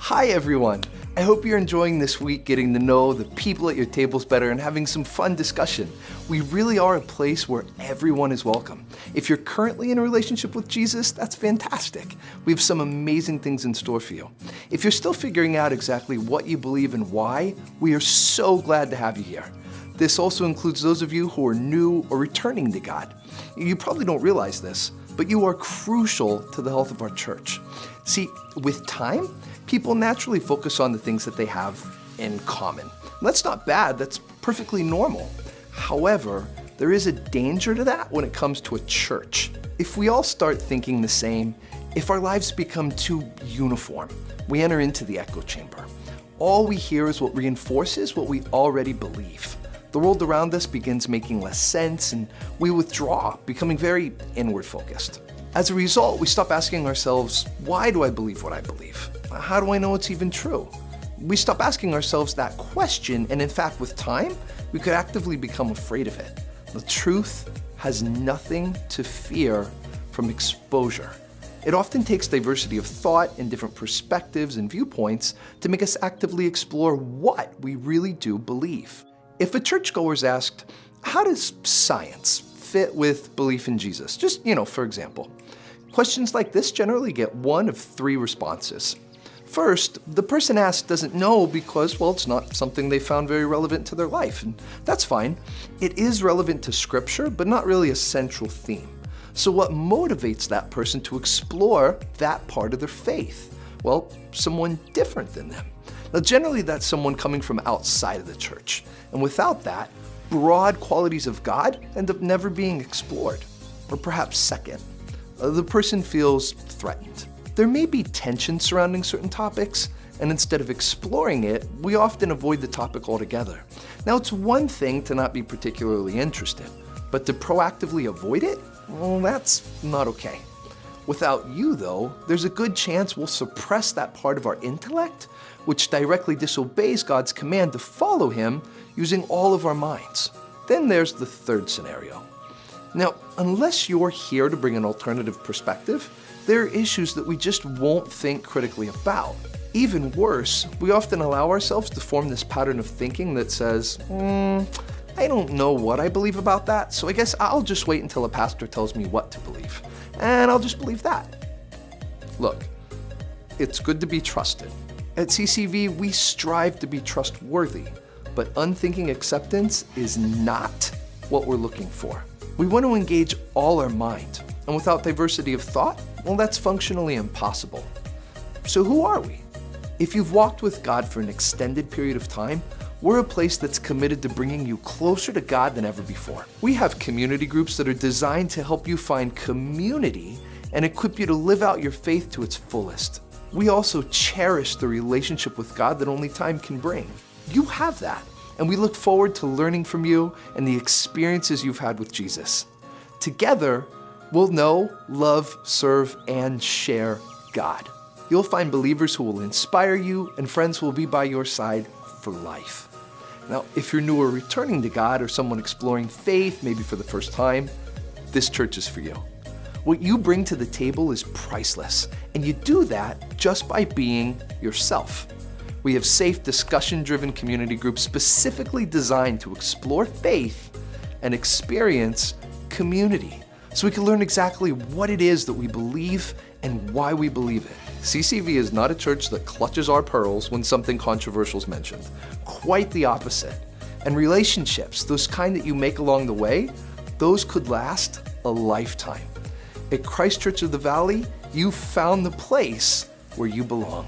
Hi everyone! I hope you're enjoying this week getting to know the people at your tables better and having some fun discussion. We really are a place where everyone is welcome. If you're currently in a relationship with Jesus, that's fantastic. We have some amazing things in store for you. If you're still figuring out exactly what you believe and why, we are so glad to have you here. This also includes those of you who are new or returning to God. You probably don't realize this, but you are crucial to the health of our church. See, with time, people naturally focus on the things that they have in common. That's not bad, that's perfectly normal. However, there is a danger to that when it comes to a church. If we all start thinking the same, if our lives become too uniform, we enter into the echo chamber. All we hear is what reinforces what we already believe. The world around us begins making less sense and we withdraw, becoming very inward focused. As a result, we stop asking ourselves, why do I believe what I believe? How do I know it's even true? We stop asking ourselves that question, and in fact, with time, we could actively become afraid of it. The truth has nothing to fear from exposure. It often takes diversity of thought and different perspectives and viewpoints to make us actively explore what we really do believe. If a churchgoer's asked, how does science fit with belief in Jesus? Just, for example. Questions like this generally get one of three responses. First, the person asked doesn't know because, it's not something they found very relevant to their life, and that's fine. It is relevant to Scripture, but not really a central theme. So what motivates that person to explore that part of their faith? Well, someone different than them. Now, generally that's someone coming from outside of the church, and without that, broad qualities of God end up never being explored. Or perhaps second, the person feels threatened. There may be tension surrounding certain topics, and instead of exploring it, we often avoid the topic altogether. Now, it's one thing to not be particularly interested, but to proactively avoid it, that's not okay. Without you, though, there's a good chance we'll suppress that part of our intellect, which directly disobeys God's command to follow Him using all of our minds. Then there's the third scenario. Now, unless you're here to bring an alternative perspective, there are issues that we just won't think critically about. Even worse, we often allow ourselves to form this pattern of thinking that says, I don't know what I believe about that, so I guess I'll just wait until a pastor tells me what to believe, and I'll just believe that. Look, it's good to be trusted. At CCV, we strive to be trustworthy, but unthinking acceptance is not what we're looking for. We want to engage all our mind, and without diversity of thought, that's functionally impossible. So who are we? If you've walked with God for an extended period of time, we're a place that's committed to bringing you closer to God than ever before. We have community groups that are designed to help you find community and equip you to live out your faith to its fullest. We also cherish the relationship with God that only time can bring. You have that, and we look forward to learning from you and the experiences you've had with Jesus. Together, we'll know, love, serve, and share God. You'll find believers who will inspire you and friends who will be by your side for life. Now, if you're new or returning to God or someone exploring faith, maybe for the first time, this church is for you. What you bring to the table is priceless, and you do that just by being yourself. We have safe, discussion-driven community groups specifically designed to explore faith and experience community, so we can learn exactly what it is that we believe and why we believe it. CCV is not a church that clutches our pearls when something controversial is mentioned. Quite the opposite. And relationships, those kind that you make along the way, those could last a lifetime. At Christ Church of the Valley, you've found the place where you belong.